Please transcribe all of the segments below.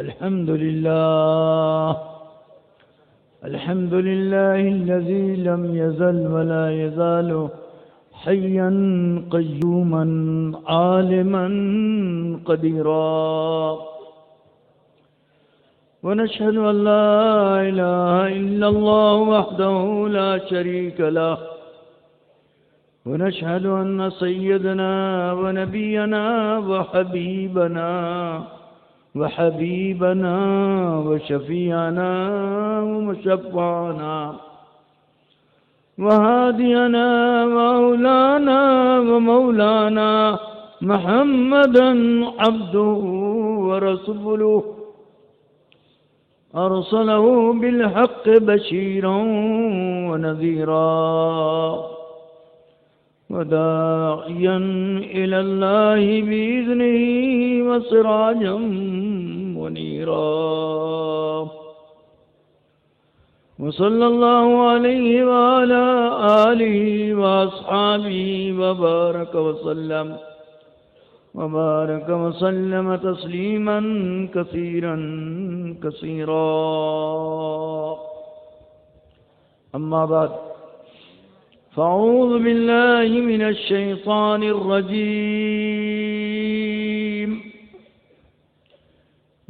الحمد لله الذي لم يزل ولا يزال حيا قيوما عالما قديرا، ونشهد أن لا إله إلا الله وحده لا شريك له، ونشهد أن سيدنا ونبينا وحبيبنا وشفيعنا ومشفعنا وهادينا ومولانا محمدا عبده ورسوله، أرسله بالحق بشيرا ونذيرا وداعيا إلى الله بإذنه وسراجا منيرا، وصلى الله عليه وعلى آله وأصحابه وبارك وسلم تسليما كثيرا كثيرا. أما بعد، فأعوذ بالله من الشيطان الرجيم.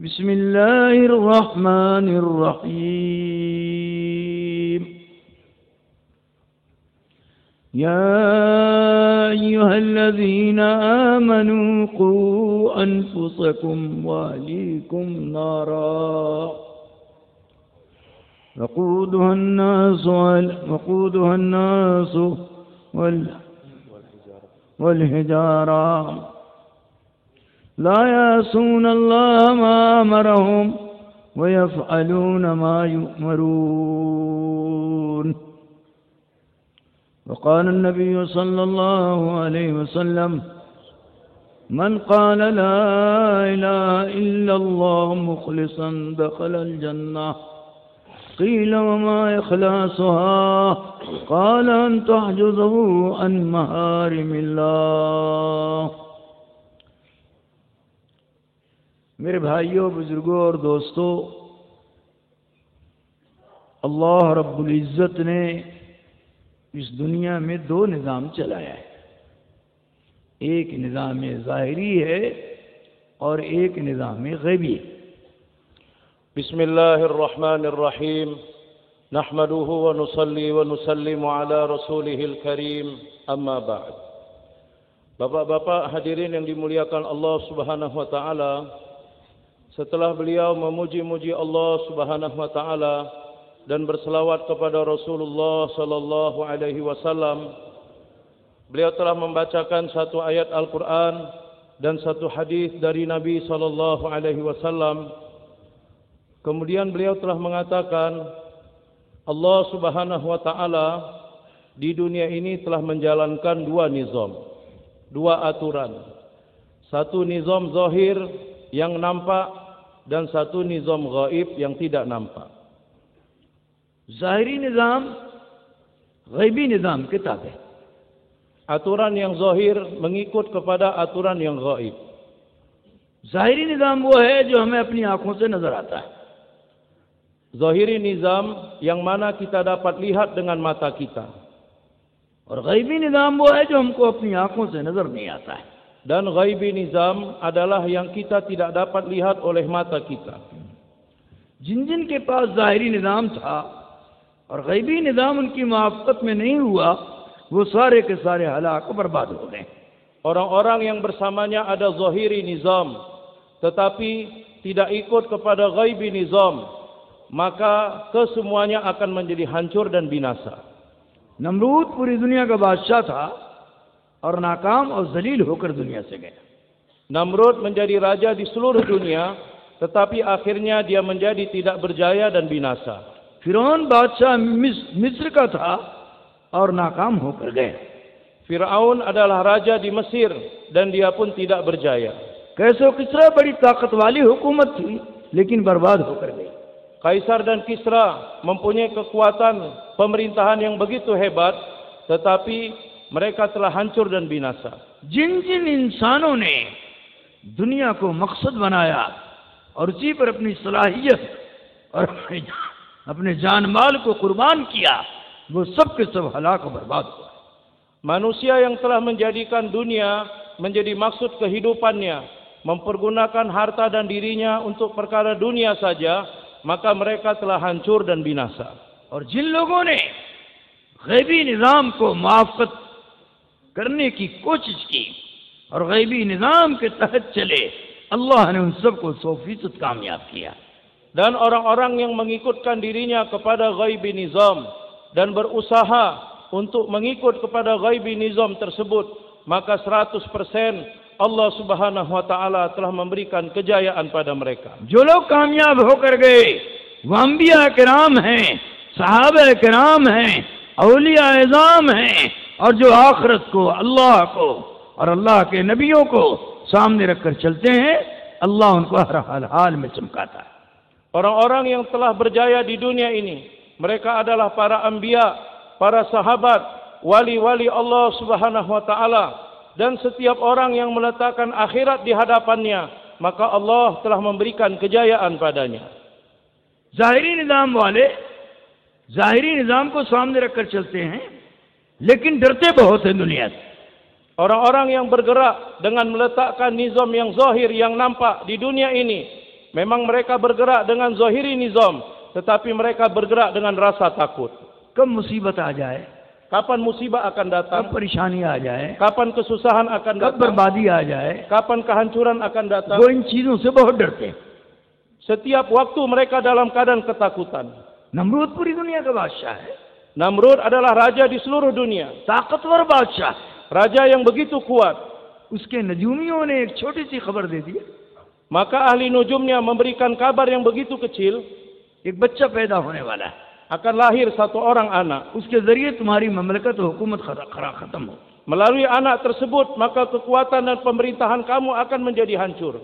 بسم الله الرحمن الرحيم. يا أيها الذين آمنوا قوا أنفسكم وأهليكم نارا وقودها الناس والحجارة لا يعصون الله ما أمرهم ويفعلون ما يؤمرون. وقال النبي صلى الله عليه وسلم: من قال لا إله إلا الله مخلصا دخل الجنة. قيل: وما إخلاصها؟ قال: أن تحجزه عن محارم الله. मेरे भाइयों, बुजुर्गों और दोस्तों, अल्लाह रब्बुल इज़्ज़त ने इस दुनिया में दो निज़ाम चलाया है। एक निज़ाम ज़ाहिरी है और एक निज़ाम गैबी है। बिस्मिल्लाहिर्रहमानिर्रहीम। नहमदुहु व नुसल्ली व नुसल्लिमु अला रसूलिहिल करीम, अम्मा बाद। Bapak-bapak hadirin yang dimuliakan Allah Subhanahu wa taala, setelah beliau memuji-muji Allah Subhanahu wa taala dan berselawat kepada Rasulullah sallallahu alaihi wasallam, beliau telah membacakan satu ayat Al-Qur'an dan satu hadis dari Nabi sallallahu alaihi wasallam. Kemudian beliau telah mengatakan, Allah Subhanahu wa taala di dunia ini telah menjalankan dua nizam, dua aturan. Satu nizam zahir yang nampak dan satu nizam gaib yang tidak nampak. ज़ाहिरी निज़ाम, गैबी निज़ाम किताब है। Aturan yang zahir mengikut kepada aturan yang gaib. ज़ाहिरी निज़ाम वो है जो हमें अपनी आंखों से नजर आता है। Zahiri nizam yang mana kita dapat lihat dengan mata kita. और गैबी निज़ाम वो है जो हमको अपनी आंखों से नजर नहीं आता है। Dan ghaibi nizam adalah yang kita tidak dapat lihat oleh mata kita. जिन के पास ज़ाहिरी निज़ाम था और गैबी निज़ाम उनकी मुआफ़क़त में नहीं हुआ, वो सारे के सारे हलाक बर्बाद हो गए। Orang-orang yang bersamanya ada zahiri nizam tetapi tidak ikut kepada ghaibi nizam, maka kesemuanya akan menjadi hancur dan binasa. Namrud पूरी दुनिया का बादशाह था और नाकाम और जलील होकर दुनिया से गया। Namrud menjadi raja di seluruh dunia, tetapi akhirnya dia menjadi tidak berjaya dan binasa. फिरौन बादशाह मिस्र का था और नाकाम होकर गया। Fir'aun adalah raja di Mesir dan dia pun tidak berjaya. कैसर किसरा बड़ी ताकत वाली हुकूमत थी, लेकिन बर्बाद होकर गई। Kaisar dan Kisra mempunyai kekuatan pemerintahan yang begitu hebat, tetapi mereka telah hancur dan binasa. जिन जिन इंसानों ने दुनिया को मकसद बनाया और उसी पर अपनी सलाहियत और अपने जान माल को कुर्बान किया, वो सब के सब हलाक बर्बाद हुआ। Manusia yang telah menjadikan dunia menjadi maksud kehidupannya, mempergunakan harta dan dirinya untuk perkara dunia saja, maka mereka telah hancur dan binasa. और जिन लोगों ने गैबी निज़ाम को मुआफ़क़त करने की कोशिश की और गैबी निज़ाम के तहत चले, अल्लाह ने उन सबको 100% कामयाब किया। Dan orang-orang yang mengikutkan dirinya kepada ghaibi nizam dan berusaha untuk mengikut kepada ghaibi nizam tersebut, maka 100% Allah Subhanahu wa taala telah memberikan kejayaan pada mereka. जो लोग कामयाब होकर गए वो अंबिया किराम हैं, सहाबा किराम हैं, औलिया इज़ाम हैं, और जो आखिरत को, अल्लाह को और अल्लाह के नबियों को सामने रखकर चलते हैं, अल्लाह उनको हर हाल में चमकाता है। Orang-orang yang telah berjaya di dunia ini, mereka adalah para anbiya, para sahabat, wali-wali Allah Subhanahu wa taala, dan setiap orang yang meletakkan akhirat di hadapannya, maka Allah telah memberikan kejayaan padanya. ज़ाहिरी निज़ाम वाले ज़ाहिरी निज़ाम को सामने रखकर चलते हैं, लेकिन डरते बहुत हैं दुनिया से। Orang-orang yang bergerak dengan meletakkan nizam yang zahir, yang nampak di dunia ini, memang mereka bergerak dengan zahiri nizam, tetapi mereka bergerak dengan rasa takut. कब मुसीबत आ जाए, Kapan musibah akan datang, कब परेशानी आ जाए, kapan kesusahan akan कब datang, बर्बादी आ जाए, kapan kehancuran akan datang. वो इन चीजों से बहुत डरते हैं। Setiap waktu mereka dalam keadaan ketakutan. Namrud पूरी दुनिया का बादशाह है, Namrud adalah raja di seluruh dunia, ताकतवर बादशाह है। raja yang begitu kuat. उसके नजूमियों ने एक छोटी सी खबर दे दी, Maka ahli nujumnya memberikan kabar yang begitu kecil, एक बच्चा पैदा होने वाला है, akan lahir satu orang anak. उसके जरिए तुम्हारी ममलकत और हुकूमत खत्म हो। Melalui anak tersebut, maka kekuatan dan pemerintahan kamu akan menjadi hancur.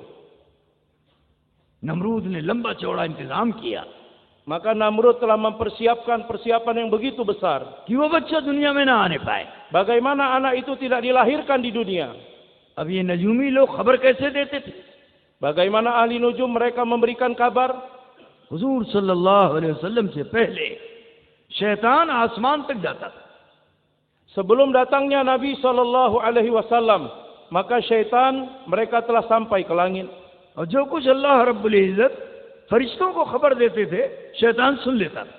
Namrud ने लंबा चौड़ा इंतजाम किया Maka Namrud telah mempersiapkan persiapan yang begitu besar, कि वो बच्चा दुनिया में ना आने पाए। bagaimana anak itu tidak dilahirkan di dunia. अब ये नजूमी लोग खबर कैसे देते थे? Bagaimana ahli nujum mereka memberikan kabar? हुजूर सल्लल्लाहु अलैहि वसल्लम से पहले शैतान आसमान तक जाता था। Sebelum datangnya Nabi Sallallahu Alaihi Wasallam, maka syaitan mereka telah sampai ke langit. और जो कुछ अल्लाह रब्बुल इज्जत फरिश्तों को खबर देते थे, शैतान सुन लेता था।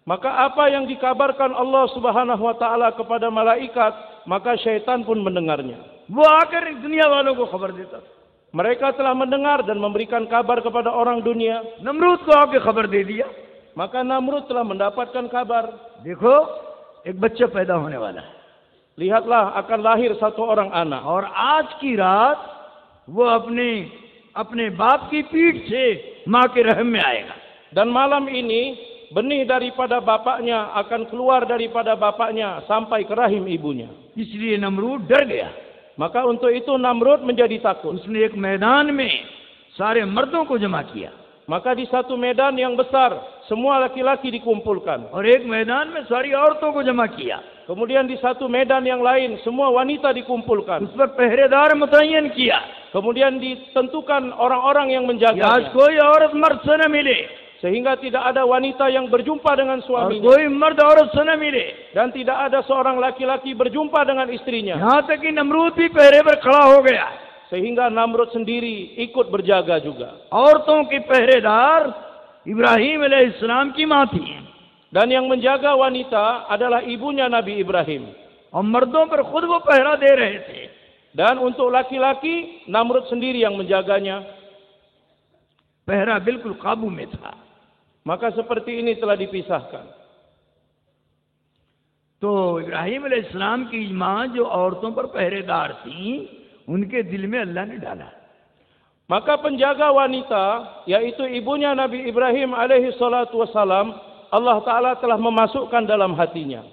Maka apa yang dikabarkan Allah Subhanahu wa taala kepada malaikat, maka syaitan pun mendengarnya. वो आकर दुनिया वालों को खबर देता था। Mereka telah mendengar dan memberikan kabar kepada orang dunia. Namrud को आके खबर दे दिया, Maka Namrud telah mendapatkan kabar. देखो एक बच्चा पैदा होने वाला है, Lihatlah, akan lahir satu orang anak. और आज की रात वो अपने बाप की पीठ से माँ के रहम में आएगा। Dan malam ini benih daripada bapaknya akan keluar daripada bapaknya sampai ke rahim ibunya. इसलिए नमरूद डर गया। Maka untuk itu Namrud menjadi takut. उसने एक मैदान में सारे मर्दों को जमा किया, Maka di satu medan yang besar, semua laki-laki dikumpulkan. और एक मैदान में सारी औरतों को जमा किया। Kemudian di satu medan yang lain, semua wanita dikumpulkan. उस पर पहरेदार मुतय्यन किया Kemudian ditentukan orang-orang yang कि आज menjaganya. कोई औरत मर्द से न मिले Sehingga tidak ada wanita yang berjumpa dengan और suaminya. कोई मर्द औरत से न मिले, Dan tidak ada seorang laki-laki berjumpa dengan istrinya. यहाँ तक कि नमरूद भी पहरे पर खड़ा हो गया। Sehingga Namrud sendiri ikut berjaga juga. औरतों की पहरेदार इब्राहिम अलैहिस्सलाम की माँ थी, Dan yang menjaga wanita adalah ibunya Nabi Ibrahim. और मर्दों पर खुद वो पहरा दे रहे थे। Dan untuk laki-laki, Namrud sendiri yang menjaganya. पहरा बिल्कुल काबू में था। Maka seperti ini telah dipisahkan. तो इब्राहिम अलैहिस्सलाम की माँ जो औरतों पर पहरेदार थी, उनके दिल में अल्लाह ने डाला, Maka penjaga wanita, yaitu ibunya Nabi Ibrahim alaihi salatu wassalam, Allah Ta'ala telah memasukkan dalam hatinya.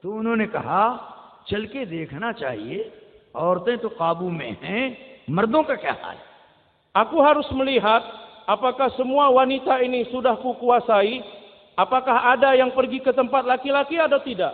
तो उन्होंने कहा चल के देखना चाहिए, औरतें तो काबू में हैं, मर्दों का क्या हाल है? Aku harus melihat apakah semua wanita ini sudah kukuasai, apakah ada yang pergi ke tempat laki-laki atau tidak.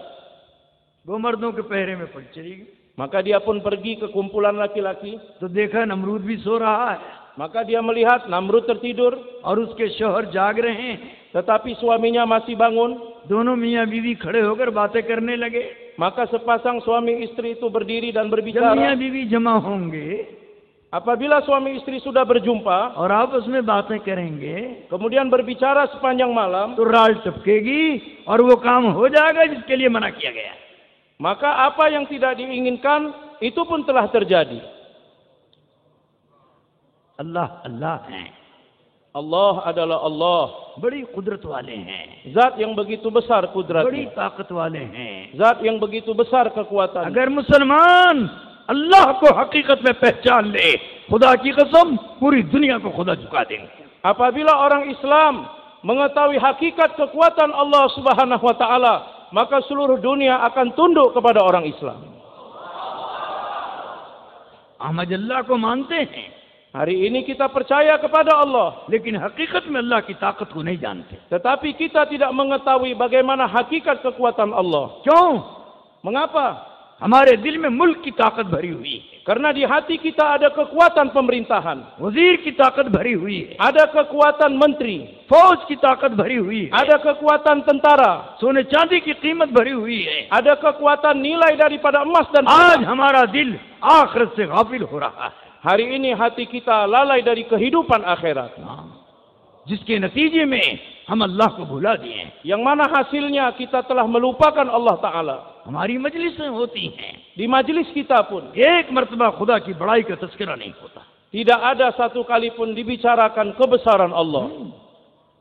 वो मर्दों के पहरे में पड़ चली गई। Maka dia pun pergi ke kumpulan laki-laki. तो देखा नमरूद भी सो रहा है, Maka dia melihat Namrud tertidur, और उसके शौहर जाग रहे हैं। tetapi suaminya masih bangun. दोनों मियाँ बीवी खड़े होकर बातें करने लगे। Maka sepasang suami istri itu berdiri dan जब berbicara. मियाँ बीवी जमा होंगे Apabila suami istri sudah berjumpa, और आपस में बातें करेंगे kemudian berbicara sepanjang malam, तो राल टपकेगी और वो काम हो जाएगा जिसके लिए मना किया गया। maka apa yang tidak diinginkan itu pun telah terjadi. अल्लाह अल्लाह हैं, Allah adalah Allah, बड़ी कुदरत वाले हैं, zat yang begitu besar बड़ी kudratnya, ताकत वाले हैं। zat yang begitu besar kekuatannya. अगर मुसलमान अल्लाह को हकीकत में पहचान ले, खुदा की कसम पूरी दुनिया को खुदा झुका देंगे। Apabila orang Islam mengetahui hakikat kekuatan Allah Subhanahu wa taala, maka seluruh dunia akan tunduk kepada orang Islam. हम अल्लाह को मानते हैं, Hari ini kita percaya kepada Allah, लेकिन हकीकत में अल्लाह की ताकत को नहीं जानते। tetapi kita tidak mengetahui bagaimana hakikat kekuatan Allah. क्यों? Mengapa? हमारे दिल में मुल्क की ताकत भरी हुई है, Karena di hati kita ada kekuatan pemerintahan, वजीर की ताकत भरी हुई है, ada kekuatan menteri, फौज की ताकत भरी हुई है, ada kekuatan tentara, सोने चांदी की कीमत भरी हुई है। ada kekuatan nilai daripada emas dan आज perak. हमारा दिल आखिरत से गाफिल हो रहा है, Hari ini hati kita lalai dari kehidupan akhirat, जिसके नतीजे में हम अल्लाह को भुला दिए। yang mana hasilnya kita telah melupakan Allah Ta'ala. हमारी मजलिसें होती हैं, Di majlis kita pun एक मर्तबा खुदा की बड़ाई का तस्करा नहीं होता। tidak ada satu kali pun dibicarakan kebesaran Allah.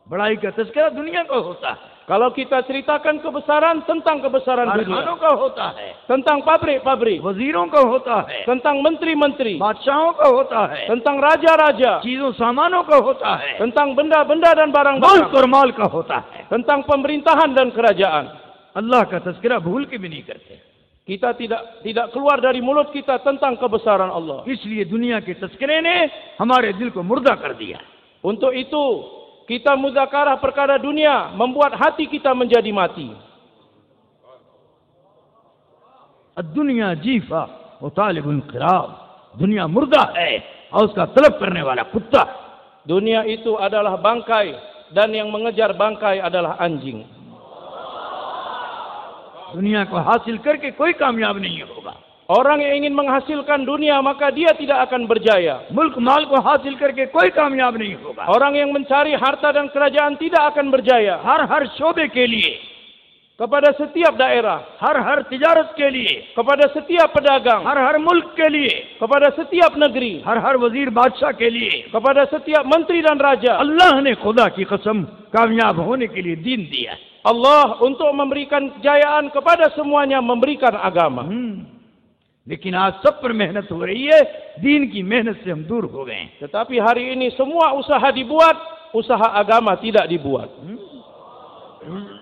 बड़ाई का तस्करा दुनिया का होता है, Kalau kita ceritakan kebesaran, tentang kebesaran कारखानों dunia, का होता है, tentang pabrik-pabrik, वजीरों का होता है, tentang menteri-menteri, बादशाहों का होता है, tentang raja-raja, चीजों सामानों का होता है, tentang benda-benda dan मुल्क barang-barang, और माल का होता है। tentang pemerintahan dan kerajaan. अल्लाह का तस्करा भूल के भी नहीं करते। Kita tidak keluar dari mulut kita tentang kebesaran Allah. इसलिए दुनिया के तस्करे ने हमारे दिल को मुर्दा कर दिया। Untuk itu, kita mudzakarah perkara dunia membuat hati kita menjadi mati. दुनिया जीफा और तालिबुल क़िराब, दुनिया मुर्दा है और उसका तलब करने वाला कुत्ता। Dunia itu adalah bangkai dan yang mengejar bangkai adalah anjing. दुनिया को हासिल करके कोई कामयाब नहीं होगा। Orang yang ingin menghasilkan dunia maka dia tidak akan berjaya. मुल्क माल को हासिल करके कोई कामयाब नहीं होगा। Orang yang mencari harta dan kerajaan tidak akan berjaya. हर शोबे के लिए, Kepada setiap daerah, हर तिजारत के लिए, kepada setiap pedagang, हर मुल्क के लिए, kepada setiap negeri, हर वजीर बादशाह के लिए kepada setiap menteri dan raja, अल्लाह ने खुदा की कसम कामयाब होने के लिए दीन दिया। Allah untuk memberikan kejayaan kepada semuanya memberikan agama. लेकिन आज सब पर मेहनत हो रही है, दीन की मेहनत से हम दूर हो गए। Tetapi hari ini semua usaha dibuat, usaha agama tidak dibuat.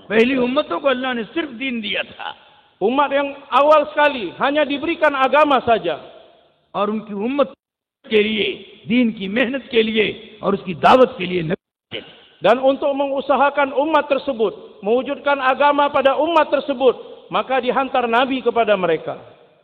पहली उम्मतों को अल्लाह ने सिर्फ दीन दिया था Umat yang awal sekali hanya diberikan agama saja. और उनकी उम्मत के लिए, दीन की मेहनत के लिए और उसकी दावत के लिए नबी। Dan untuk mengusahakan umat tersebut, mewujudkan agama pada umat tersebut, maka dihantar Nabi kepada mereka.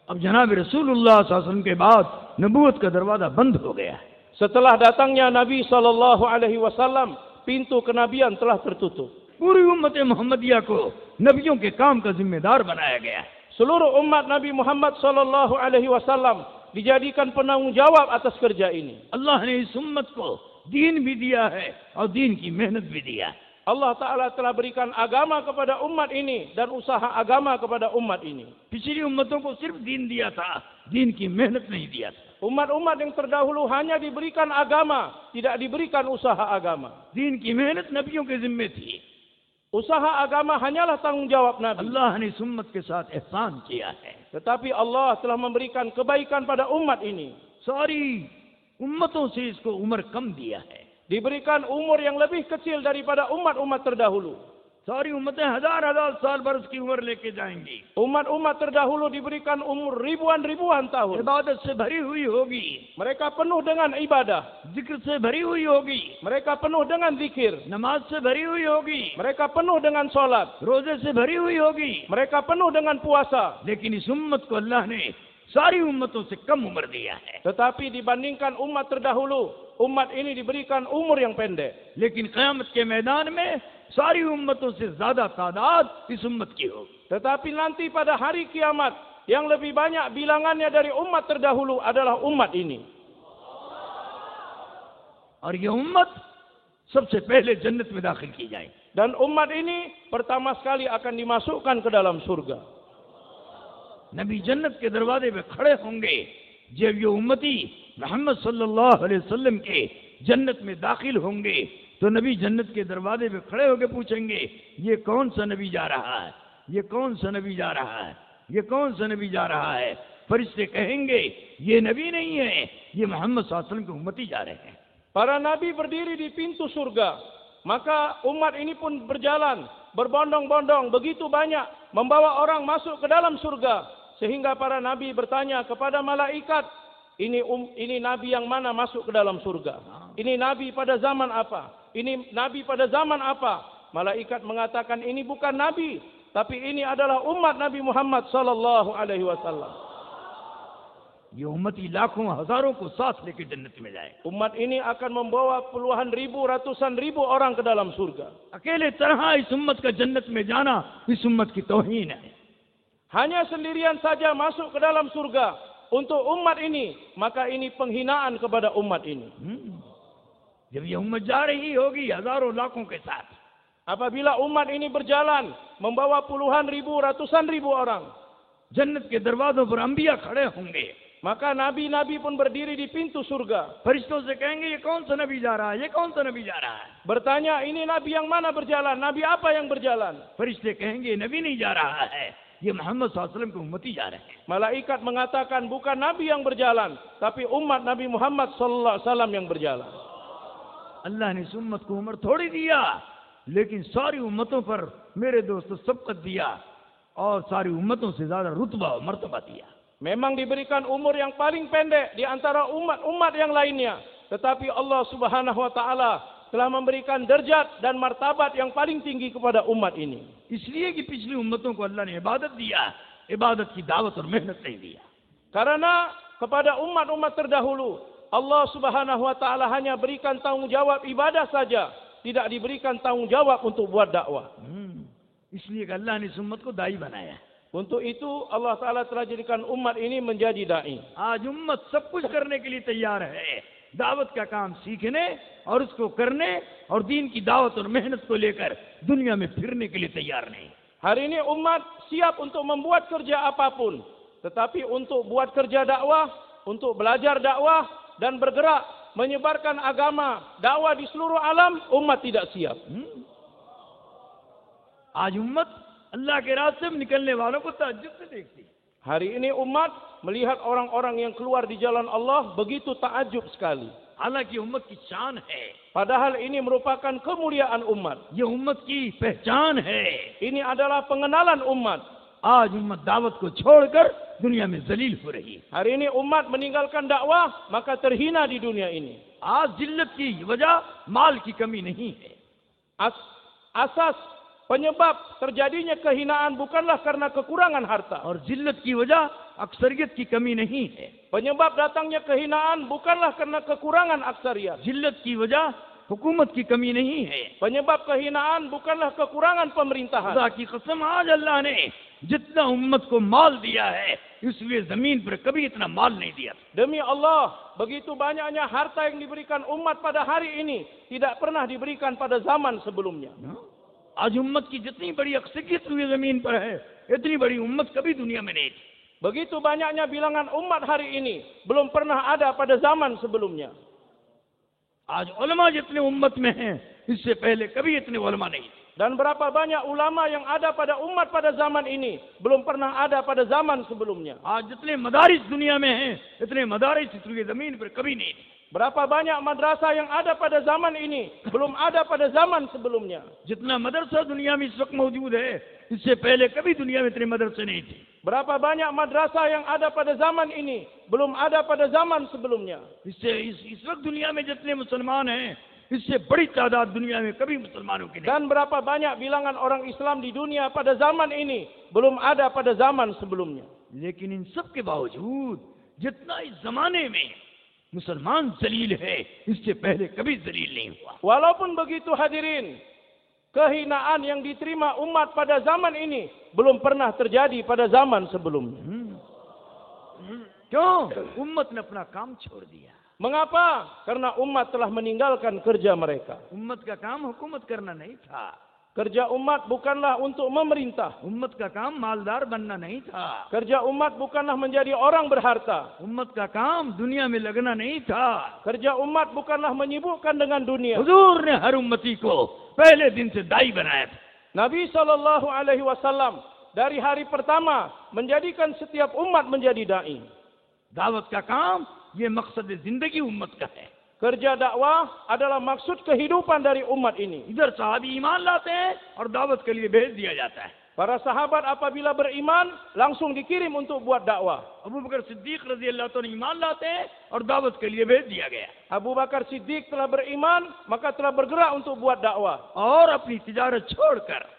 अब जनाब रसूलुल्लाह सल्लल्लाहु अलैहि वसल्लम के बाद नबूवत का दरवाजा बंद हो गया। Setelah datangnya Nabi SAW, pintu kenabian telah tertutup. पूरी उम्मत मोहम्मदिया को नबियों के काम का जिम्मेदार बनाया गया। Seluruh umat Nabi Muhammad SAW dijadikan penanggung jawab atas kerja ini. अल्लाह ने इस उम्मत को दीन भी दिया है और दीन की मेहनत भी दिया है। Allah Ta'ala telah berikan agama kepada umat ini dan usaha agama kepada umat ini. पिछली उम्मतों को सिर्फ दीन दिया था, दीन की मेहनत नहीं दिया था। Umat-umat yang terdahulu hanya diberikan agama, tidak diberikan usaha agama. दीन की मेहनत नबियों के जिम्मे थी। Usaha agama hanyalah tanggung jawab Nabi. अल्लाह ने इस उम्मत के साथ एहसान किया है। Tetapi Allah telah memberikan kebaikan pada umat ini. सारी उम्मतों से इसको उम्र कम दिया है। Diberikan umur yang lebih kecil daripada umat-umat terdahulu. सारी उम्मतें हजार साल बरस की उम्र लेके जाएंगी। Umat-umat terdahulu diberikan umur ribuan-ribuan tahun. इबादत से भरी हुई होगी, Mereka penuh dengan ibadah. जिक्र से भरी हुई होगी, Mereka penuh dengan zikir. नमाज से भरी हुई होगी, Mereka penuh dengan solat. रोजे से भरी हुई होगी। Mereka penuh dengan puasa. लेकिन इस उम्मत को अल्लाह ने सारी उम्मतों से कम उम्र दिया है। Tetapi dibandingkan umat terdahulu, umat ini diberikan umur yang pendek. लेकिन क़यामत के मैदान में सारी उम्मतों से ज्यादा तादाद इस उम्मत की होगी। Tetapi nanti pada hari kiamat, yang lebih banyak bilangannya dari umat terdahulu adalah umat ini. और ये उम्मत सबसे पहले जन्नत में दाखिल की जाएगी। Dan umat ini pertama sekali akan dimasukkan ke dalam surga. नबी जन्नत के दरवाजे पे खड़े होंगे। जब ये उम्मती मोहम्मद सल्लल्लाहु अलैहि वसल्लम के जन्नत में दाखिल होंगे तो नबी जन्नत के दरवाजे पे खड़े होकर पूछेंगे, ये कौन सा नबी जा रहा है, ये कौन सा नबी जा रहा है, ये कौन सा नबी जा रहा है। फरिश्ते कहेंगे, ये नबी नहीं है, ये मोहम्मद सल्लल्लाहु अलैहि वसल्लम के उम्मती जा रहे हैं। Para nabi berdiri di pintu surga, maka umat ini pun berjalan berbondong-bondong begitu banyak membawa orang masuk ke dalam surga, sehingga para nabi bertanya kepada malaikat, ini nabi yang mana masuk ke dalam surga? Ini nabi pada zaman apa? Ini nabi pada zaman apa? Malaikat mengatakan ini bukan nabi, tapi ini adalah umat Nabi Muhammad sallallahu alaihi wasallam. ये उम्मती लाखों हजारों को साथ लेकर जन्नत में जाए। Umat ini akan membawa puluhan ribu, ratusan ribu orang ke dalam surga. अकेले तरह इस उम्मत का जन्नत में जाना इस उम्मत की तौहीन है। Hanya sendirian saja masuk ke dalam surga untuk umat ini, maka ini penghinaan kepada umat ini. जब ये उम्मत जा रही होगी हजारों लाखों के साथ, apabila umat ini berjalan membawa puluhan ribu, ratusan ribu orang, जन्नत के दरवाजों पर अंबिया खड़े होंगे, maka nabi-nabi pun berdiri di pintu surga. फरिश्तों से कहेंगे, ये कौन सा नबी जा रहा है, ये कौन सा नबी जा रहा है। Bertanya, ini nabi yang mana berjalan? Nabi apa yang berjalan? फरिश्ते कहेंगे, ये नबी नहीं जा रहा है, ये मोहम्मद सल्लल्लाहु अलैहि वसल्लम के उम्मती जा रहे हैं। Malaikat mengatakan bukan nabi yang berjalan, tapi umat Nabi Muhammad sallallahu alaihi wasallam yang berjalan. अल्लाह ने इस उम्मत को उम्र थोड़ी दिया, लेकिन सारी उम्मतों पर मेरे दोस्तों सबकत दिया और सारी उम्मतों से ज्यादा रुतबा और मर्तबा दिया। Memang diberikan umur yang paling pendek di antara umat-umat yang lainnya, tetapi Allah Subhanahu wa taala telah memberikan derajat dan martabat yang paling tinggi kepada umat ini. इसलिए कि पिछली उम्मतों को अल्लाह ने इबादत दिया, इबादत की दावत और मेहनत नहीं दिया। Karena kepada umat-umat terdahulu Allah Subhanahu wa taala hanya berikan tanggungjawab ibadah saja, tidak diberikan tanggungjawab untuk buat dakwah. इसलिए कि अल्लाह ने इस उम्मत को दाई बनाया। Untuk itu Allah Taala telah jadikan umat ini menjadi dai. आज उम्मत सब कुछ करने के लिए तैयार है, दावत का काम सीखने और उसको करने और दीन की दावत और मेहनत को लेकर दुनिया में फिरने के लिए तैयार नहीं। Hari ini umat siap untuk membuat kerja apapun, tetapi untuk buat kerja dakwah, untuk belajar dakwah dan bergerak menyebarkan agama dakwah di seluruh alam, umat tidak siap. आज उम्मत अल्लाह के रास्ते में निकलने वालों को ताज्जुब से देखती। Hari ini umat melihat orang-orang yang keluar di jalan Allah begitu takjub sekali. हालांकि उम्मत की शान है, Padahal ini merupakan kemuliaan umat. ये उम्मत की पहचान है। Ini adalah pengenalan umat. आज उम्मत दावत को छोड़कर दुनिया में जलील हो रही है। Hari ini umat meninggalkan dakwah, maka terhina di dunia ini. आज जिल्लत की वजह माल की कमी नहीं है। Asas penyebab terjadinya kehinaan bukanlah karena kekurangan harta. और जिल्लत की वजह अक्सरियत की कमी नहीं है। Penyebab datangnya kehinaan bukanlah karena kekurangan aksariyat. जिल्लत की वजह हुकूमत की कमी नहीं है। Penyebab kehinaan bukanlah kekurangan pemerintahan. खुदा की कसम आज अल्लाह ने जितना उम्मत को माल दिया है, इसलिए जमीन पर कभी इतना माल नहीं दिया। Demi Allah, begitu banyaknya harta yang diberikan umat pada hari ini tidak pernah diberikan pada zaman sebelumnya. आज उम्मत की जितनी बड़ी अक्सरियत हुई जमीन पर है, इतनी बड़ी उम्मत कभी दुनिया में नहीं थी। Begitu banyaknya bilangan umat hari ini belum pernah ada pada zaman sebelumnya. आज उलमा जितने उम्मत में हैं, इससे पहले कभी इतने उलमा नहीं थे। Dan berapa banyak ulama yang ada pada umat pada zaman ini belum pernah ada pada zaman sebelumnya. आज जितने मदारिस दुनिया में हैं, इतने मदारिस इस जमीन पर कभी नहीं थे। Berapa banyak madrasah yang ada pada zaman ini belum ada pada zaman sebelumnya. जितना मदरसा दुनिया में इस वक्त मौजूद है, इससे पहले कभी दुनिया में इतने मदरसे नहीं थे। Berapa banyak madrasah yang ada pada zaman ini belum ada pada zaman sebelumnya. इससे इस वक्त दुनिया में जितने मुसलमान हैं, इससे बड़ी तादाद दुनिया में कभी मुसलमानों की नहीं। Dan berapa banyak bilangan orang Islam di dunia pada zaman ini belum ada pada zaman sebelumnya. लेकिन इन सब के बावजूद जितना इस जमाने में मुसलमान जलील है, इससे पहले कभी जलील नहीं हुआ. Walaupun begitu hadirin, kehinaan yang diterima umat pada zaman ini belum pernah terjadi pada zaman sebelumnya. क्यों? उम्मत ने अपना काम छोड़ दिया. Mengapa? Karena umat telah meninggalkan kerja mereka. उम्मत का काम हुकूमत करना नहीं था. Kerja umat bukanlah untuk memerintah. उम्मत का काम मालदार बनना नहीं था. Kerja umat bukanlah menjadi orang berharta. उम्मत का काम दुनिया में लगना नहीं था. Kerja umat bukanlah menyibukkan dengan dunia. हुजूर ने हर उम्मती को पहले दिन से दाई बनाया था. Nabi SAW dari hari pertama menjadikan setiap umat menjadi dai. दावत का काम ये मकसद जिंदगी उम्मत का है. Kerja dakwah adalah maksud kehidupan dari umat ini. इधर साहबी ईमान लाते हैं और दावत के लिए भेज दिया जाता है. Para sahabat apabila beriman langsung dikirim untuk buat dakwah. Abu बकर सिद्दीक रजी अल्लाह तआला ईमान लाते हैं और दावत के लिए भेज दिया गया. Abu Bakar Siddiq telah beriman, maka telah bergerak untuk buat dakwah. और अपनी तिजारत छोड़कर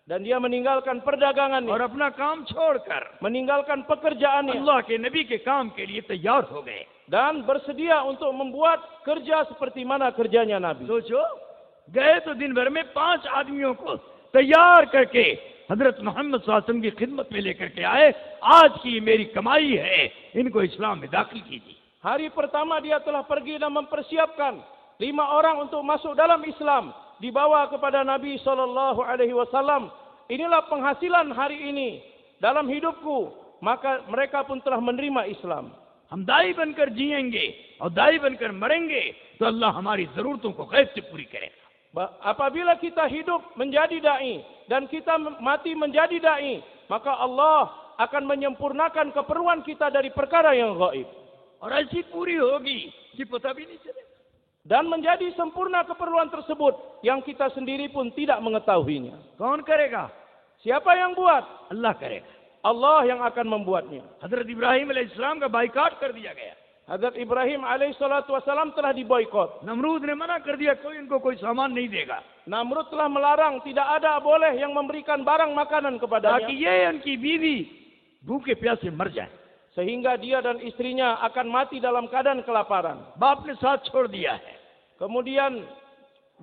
Dan dia meninggalkan perdagangannya, और अपना काम छोड़कर meninggalkan pekerjaannya, अल्लाह के नबी के काम के लिए तैयार हो गए. dan bersedia untuk membuat kerja seperti mana kerjanya Nabi. सोचो, गए तो दिन भर में 5 आदमियों को तैयार करके हजरत मोहम्मद सल्लल्लाहु अलैहि वसल्लम की खिदमत में लेकर के आए. आज की मेरी कमाई है, इनको इस्लाम में दाखिल कीजिए. Hari pertama dia telah pergi dan mempersiapkan 5 orang untuk masuk dalam Islam, dibawa kepada Nabi SAW. Inilah penghasilan hari ini dalam hidupku, maka mereka pun telah menerima Islam. हम दाई बनकर जिएंगे और दाई बनकर मरेंगे तो अल्लाह हमारी जरूरतों को गैब से पूरी करेगा. Apabila kita hidup menjadi dai dan kita mati menjadi dai, maka Allah akan menyempurnakan keperluan kita dari perkara yang gaib. और ऐसी पूरी होगी कि पता भी नहीं चलेगा. Dan menjadi sempurna keperluan tersebut yang kita sendiri pun tidak mengetahuinya. कौन करेगा? Siapa yang buat? अल्लाह करेगा. Allah yang akan membuatnya. हजरत इब्राहिम अलैहिस्सलाम का बाइकाट कर दिया गया. Hazrat Ibrahim alaihissalam telah diboikot. Namrud ने मना कर दिया, कोई इनको कोई सामान नहीं देगा. Namrud telah melarang, tidak ada boleh yang memberikan barang makanan ताकि kepadanya. ये उनकी बीवी भूखे प्यासे मर जाए. Sehingga dia dan istrinya akan mati dalam keadaan kelaparan. बाप ने साथ छोड़ दिया है, Kemudian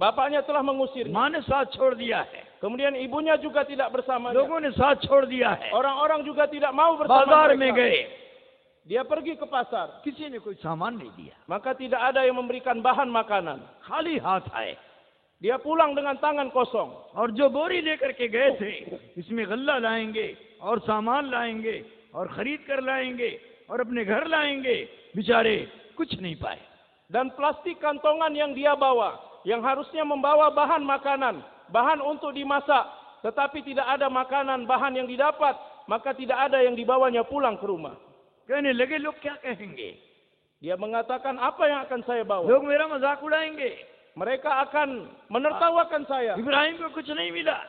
bapaknya telah mengusirnya. माँ ने साथ छोड़ दिया है, Kemudian ibunya juga tidak bersamanya. लोगों ने साथ छोड़ दिया है. Orang-orang juga tidak mau bersama बाजार में mereka. गए, Dia pergi ke pasar. किसी ने कोई सामान नहीं दिया. Maka tidak ada yang memberikan bahan makanan. खाली हाथ आए. Dia pulang dengan tangan kosong. और जो बोरी लेकर के गए थे, इसमें गल्ला लाएंगे और सामान लाएंगे और खरीद कर लाएंगे और अपने घर लाएंगे, बेचारे कुछ नहीं पाए. Dan plastik kantongan yang dia bawa, yang harusnya membawa bahan makanan, bahan untuk dimasak, tetapi tidak ada makanan, bahan yang didapat, maka tidak ada yang dibawanya pulang ke rumah. कहने लगे लोग क्या कहेंगे, Dia mengatakan, apa yang akan saya bawa? लोग मेरा मजाक उड़ाएंगे. Mereka akan menertawakan saya. Ibrahim को कुछ नहीं मिला,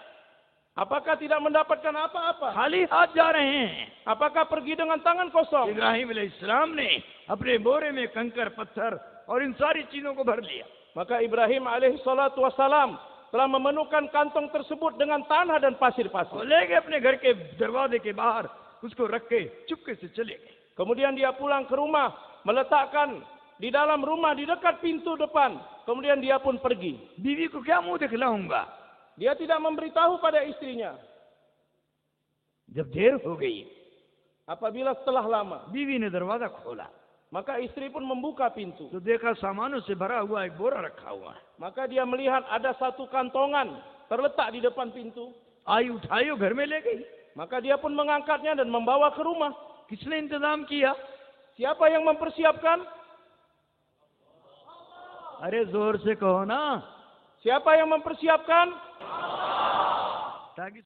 Apakah tidak mendapatkan apa-apa? खाली हाथ जा रहे हैं. Apakah pergi dengan tangan kosong? Ibrahim अलैहिस्सलाम ने अपने बोरे में कंकर पत्थर और इन सारी चीजों को भर लिया. Maka Ibrahim alaihissalam telah memenuhkan kantong tersebut dengan tanah dan और pasir-pasir. ले गए अपने घर के दरवाजे के बाहर, उसको रख के चुपके से चले गए. Kemudian dia pulang ke rumah, meletakkan di dalam rumah di dekat pintu depan. Kemudian dia pun pergi. बीवी को क्या मुंह दिखलाऊंगा. Dia tidak memberitahu pada istrinya. जब देर हो गई, Apabila setelah lama, बीवी ने दरवाजा खोला maka istri pun membuka pintu. तो देखा सामानों से भरा हुआ एक बोरा रखा हुआ है. Maka dia melihat ada satu kantongan terletak di depan pintu. आई उठाई और घर में ले गई. Maka dia pun mengangkatnya dan membawa ke rumah. किसने इंतजाम किया? Siapa yang mempersiapkan? अरे जोर से कहो ना. Siapa yang mempersiapkan? ताकि